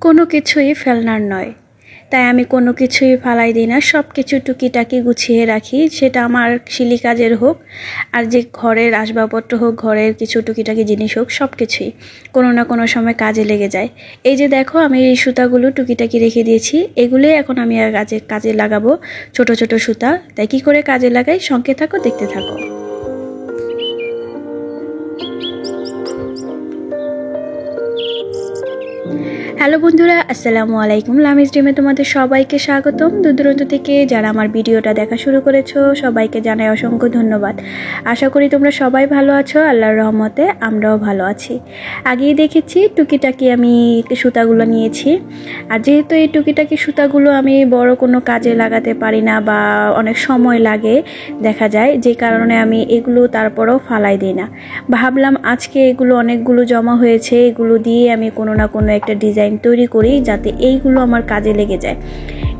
কোনো কিছুই ফেলনার নয়, তাই আমি কোনো কিছুই ফালাই দিই না। সব কিছু টুকিটাকি গুছিয়ে রাখি, সেটা আমার শিলি কাজের হোক আর যে ঘরের আসবাবপত্র হোক, ঘরের কিছু টুকিটাকি জিনিস হোক, সব কিছুই কোনো না কোনো সময় কাজে লেগে যায়। এই যে দেখো, আমি এই সুতাগুলো টুকিটাকি রেখে দিয়েছি, এগুলোই এখন আমি আর কাজে লাগাবো, ছোট ছোট সুতা। তাই কি করে কাজে লাগাই, সঙ্গে থাকো, দেখতে থাকো। হ্যালো বন্ধুরা, আসসালামু আলাইকুম। লামিজ ড্রিমে তোমাদের সবাইকে স্বাগতম। দূর দূরান্ত থেকে যারা আমার ভিডিওটা দেখা শুরু করেছো, সবাইকে জানাই অসংখ্য ধন্যবাদ। আশা করি তোমরা সবাই ভালো আছো, আল্লাহর রহমতে আমরাও ভালো আছি। আগেই দেখেছি টুকিটাকি আমি সুতাগুলো নিয়েছি, আর যেহেতু এই টুকিটাকি সুতাগুলো আমি বড় কোনো কাজে লাগাতে পারি না বা অনেক সময় লাগে দেখা যায়, যে কারণে আমি এগুলো তারপরেও ফালাই দিই না। ভাবলাম আজকে এগুলো অনেকগুলো জমা হয়েছে, এগুলো দিয়ে আমি কোনো না কোনো একটা ডিজাইন তৈরি করি যাতে এইগুলো আমার কাজে লেগে যায়।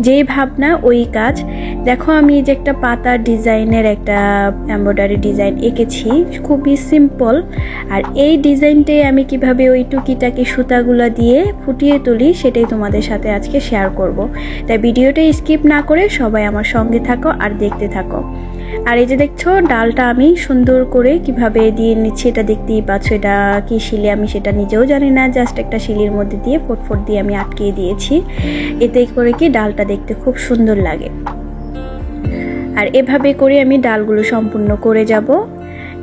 যেই ভাবনা ওই কাজ। দেখো, আমি যে একটা পাতার ডিজাইনের একটা এমব্রয়ডারি ডিজাইন এঁকেছি, খুবই সিম্পল। আর এই ডিজাইনটাই আমি কিভাবে ওই টুকিটাকি সুতাগুলো দিয়ে ফুটিয়ে তুলি সেটাই তোমাদের সাথে আজকে শেয়ার করব। তাই ভিডিওটা স্কিপ না করে সবাই আমার সঙ্গে থাকো আর দেখতে থাকো। আর এই যে দেখছো, ডালটা আমি সুন্দর করে কিভাবে দিয়ে নিচ্ছি, এটা দেখতেই পাচ্ছ। এটা কি শিলি আমি সেটা নিজেও জানি না, জাস্ট একটা শিলির মধ্যে দিয়ে ফোট দিয়ে আমি আটকিয়ে দিয়েছি। এতে করে কি ডালটা দেখতে খুব সুন্দর লাগে। আর এভাবে করে আমি ডালগুলো সম্পূর্ণ করে যাব।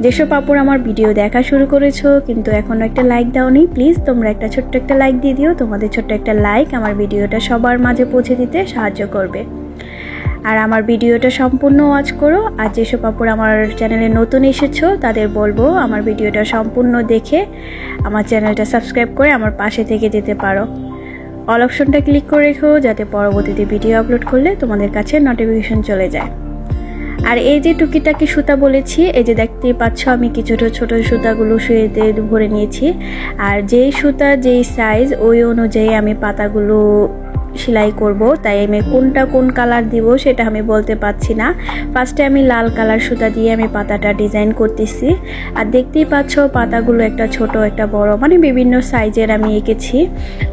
যেসব আপুরা আমার ভিডিও দেখা শুরু করেছো কিন্তু এখনো একটা লাইক দাওনি, প্লিজ তোমরা একটা ছোট্ট একটা লাইক দিয়ে দিও। তোমাদের ছোট্ট একটা লাইক আমার ভিডিওটা সবার মাঝে পৌঁছে দিতে সাহায্য করবে। আর আমার ভিডিওটা সম্পূর্ণ ওয়াচ করো। আর যেসব আপুরা আমার চ্যানেলে নতুন এসেছো তাদের বলবো আমার ভিডিওটা সম্পূর্ণ দেখে আমার চ্যানেলটা সাবস্ক্রাইব করে আমার পাশে থেকে যেতে পারো। অল অপশনটা ক্লিক করে রেখো যাতে পরবর্তীতে ভিডিও আপলোড করলে তোমাদের কাছে নোটিফিকেশন চলে যায়। আর এই যে টুকিটাকি সুতা বলেছি, এই যে দেখতেই পাচ্ছ আমি কিছু ছোট সুতাগুলো শুয়েতে ভরে নিয়েছি। আর যেই সুতা যেই সাইজ ওই অনুযায়ী আমি পাতাগুলো সেলাই করব। তাই আমি কোনটা কোন কালার দিব সেটা আমি বলতে পারছি না। ফার্স্টে আমি লাল কালার সুতা দিয়ে আমি পাতাটা ডিজাইন করতেছি। আর দেখতেই পাচ্ছ পাতাগুলো একটা ছোট একটা বড়, মানে বিভিন্ন সাইজের আমি এঁকেছি।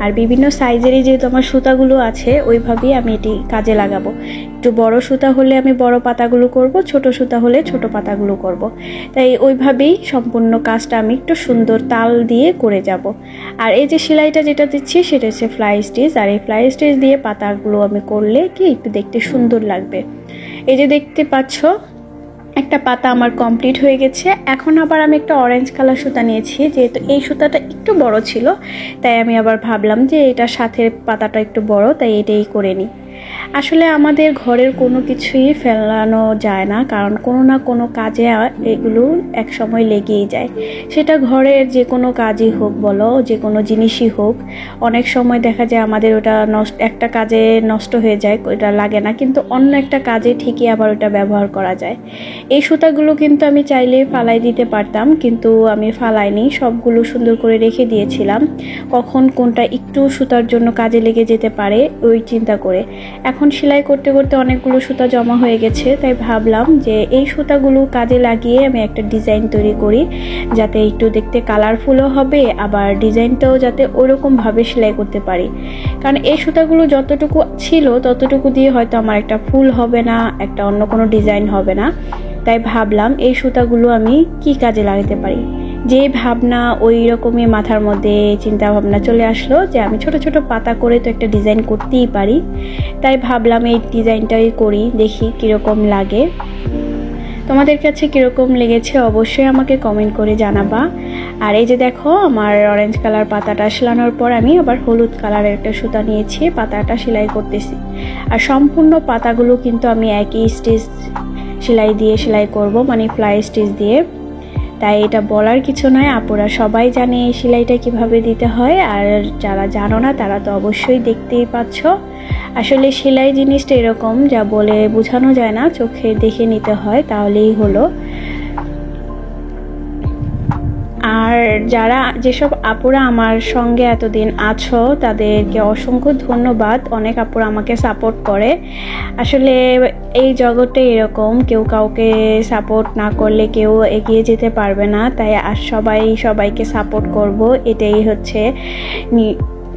আর বিভিন্ন সাইজেরই যেহেতু আমার সুতাগুলো আছে ওইভাবেই আমি এটি কাজে লাগাবো। একটু বড় সুতা হলে আমি বড় পাতাগুলো করব, ছোট সুতা হলে ছোট পাতাগুলো করব। তাই ওইভাবেই সম্পূর্ণ কাজটা আমি একটু সুন্দর তাল দিয়ে করে যাব। আর এই যে সেলাইটা যেটা দিচ্ছি সেটা হচ্ছে ফ্লাই স্টিচ। আর এই ফ্লাই স্টিচ দিয়ে পাতাগুলো আমি করলে কি একটু দেখতে সুন্দর লাগবে। এই যে দেখতে পাচ্ছ একটা পাতা আমার কমপ্লিট হয়ে গেছে। এখন আবার আমি একটা অরেঞ্জ কালার সুতা নিয়েছি, যেহেতু এই সুতাটা একটু বড় ছিল তাই আমি আবার ভাবলাম যে এটার সাথে পাতাটা একটু বড়, তাই এটাই করে নিই। আসলে আমাদের ঘরের কোনো কিছুই ফেলানো যায় না, কারণ কোনো না কোনো কাজে এগুলো এক সময় লেগেই যায়। সেটা ঘরের যে কোনো কাজই হোক বলো, যে কোনো জিনিসই হোক, অনেক সময় দেখা যায় আমাদের ওটা একটা কাজে নষ্ট হয়ে যায়, ওটা লাগে না, কিন্তু অন্য একটা কাজে ঠিকই আবার ওটা ব্যবহার করা যায়। এই সুতাগুলো কিন্তু আমি চাইলে ফালাই দিতে পারতাম, কিন্তু আমি ফালাইনি, সবগুলো সুন্দর করে রেখে দিয়েছিলাম। কখন কোনটা একটু সুতার জন্য কাজে লেগে যেতে পারে ওই চিন্তা করে। এখন সেলাই করতে করতে অনেকগুলো সুতা জমা হয়ে গেছে, তাই ভাবলাম যে এই সুতাগুলো কাজে লাগিয়ে আমি একটা ডিজাইন তৈরি করি, যাতে একটু দেখতে কালারফুলও হবে, আবার ডিজাইনটাও যাতে ওরকমভাবে সেলাই করতে পারি। কারণ এই সুতাগুলো যতটুকু ছিল ততটুকু দিয়ে হয়তো আমার একটা ফুল হবে না, একটা অন্য কোনো ডিজাইন হবে না। তাই ভাবলাম এই সুতাগুলো আমি কি কাজে লাগাতে পারি। যে ভাবনা ওই রকমই মাথার মধ্যে চিন্তা ভাবনা চলে আসলো যে আমি ছোট ছোট পাতা করে তো একটা ডিজাইন করতেই পারি। তাই ভাবলাম এই ডিজাইনটাই করি, দেখি কীরকম লাগে। তোমাদের কাছে কীরকম লেগেছে অবশ্যই আমাকে কমেন্ট করে জানাবা। আর এই যে দেখো, আমার অরেঞ্জ কালার পাতাটা সেলানোর পর আমি আবার হলুদ কালারের একটা সুতা নিয়েছি, পাতাটা সেলাই করতেছি। আর সম্পূর্ণ পাতাগুলো কিন্তু আমি একই স্টিচ সেলাই করব, মানে ফ্লাই স্টিচ দিয়ে। তাই এটা বলার কিছু নয়, আপুরা সবাই জানে এই সেলাইটা কিভাবে দিতে হয়। আর যারা জানো না তারা তো অবশ্যই দেখতেই পাচ্ছ। আসলে সেলাই জিনিসটা এরকম, যা বলে বোঝানো যায় না, চোখে দেখে নিতে হয়, তাহলেই হলো। আর যেসব আপুরা আমার সঙ্গে এতদিন আছো তাদেরকে অসংখ্য ধন্যবাদ। অনেক আপুরা আমাকে সাপোর্ট করে। আসলে এই জগতে এরকম, কেউ কাউকে সাপোর্ট না করলে কেউ এগিয়ে যেতে পারবে না। তাই সবাইকে সাপোর্ট করব, এটাই হচ্ছে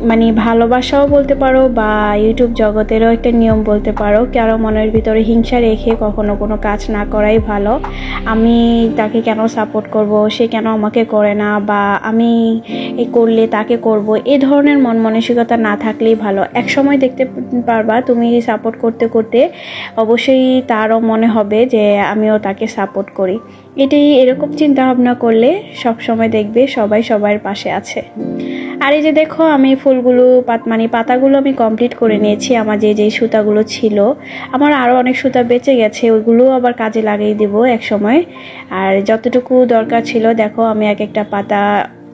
মানে ভালোবাসাও বলতে পারো বা ইউটিউব জগতেরও একটা নিয়ম বলতে পারো, কারো মনের ভিতরে হিংসা রেখে কখনো কোনো কাজ না করাই ভালো। আমি তাকে কেন সাপোর্ট করব, সে কেন আমাকে করে না, বা আমি এই করলে তাকে করব, এই ধরনের মন মানসিকতা না থাকলেই ভালো। এক সময় দেখতে পারবা তুমি সাপোর্ট করতে করতে অবশ্যই তারও মনে হবে যে আমিও তাকে সাপোর্ট করি। এটাই, এরকম চিন্তা ভাবনা করলে সব সময় দেখবে সবাই সবার পাশে আছে। আর এই যে দেখো আমি ফুলগুলো পাতাগুলো আমি কমপ্লিট করে নিয়েছি। আমার যে সুতাগুলো ছিল, আমার আরও অনেক সুতা বেঁচে গেছে, ওইগুলো আবার কাজে লাগিয়ে দেব এক সময়। আর যতটুকু দরকার ছিল দেখো আমি এক একটা পাতা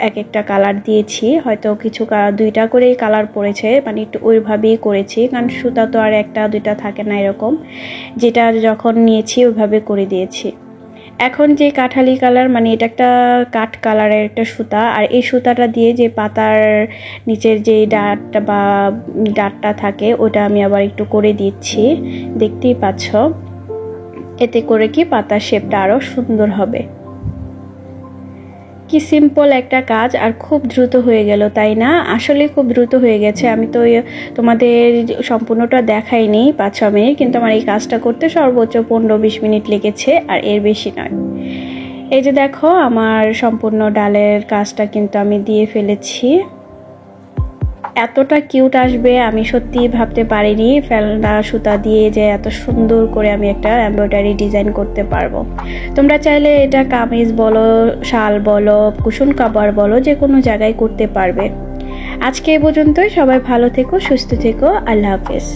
এক একটা কালার দিয়েছি, হয়তো কিছু দুইটা করেই কালার পড়েছে, মানে একটু ওইভাবেই করেছি, কারণ সুতা তো আর একটা দুইটা থাকে না, এরকম যেটা যখন নিয়েছি ওইভাবে করে দিয়েছি। এখন যে কাঠালি কালার, মানে এটা একটা কাঠ কালারের একটা সুতা, আর এই সুতাটা দিয়ে যে পাতার নিচের যে ডাটটা থাকে ওটা আমি আবার একটু করে দিচ্ছি, দেখতেই পাচ্ছ। এতে করে কি পাতার শেপটা আরো সুন্দর হবে। কি সিম্পল একটা কাজ, আর খুব দ্রুত হয়ে গেল, তাই না? আসলে খুব দ্রুত হয়ে গেছে। আমি তো তোমাদের সম্পূর্ণটা দেখাইনি 5-6 মিনিট, কিন্তু আমার এই কাজটা করতে সর্বোচ্চ 15-20 মিনিট লেগেছে, আর এর বেশি নয়। এই যে দেখো আমার সম্পূর্ণ ডালের কাজটা কিন্তু আমি দিয়ে ফেলেছি। এতটা কিউট আসবে আমি সত্যি ভাবতে পারিনি, ফেলনা সুতা দিয়ে যে এত সুন্দর করে আমি একটা এমব্রয়ডারি ডিজাইন করতে পারবো। তোমরা চাইলে এটা কামিজ বলো, শাল বলো, কুশন কাভার বলো, যে কোনো জায়গায় করতে পারবে। আজকে এই পর্যন্তই। সবাই ভালো থেকো, সুস্থ থেকো, আল্লাহ হাফেজ।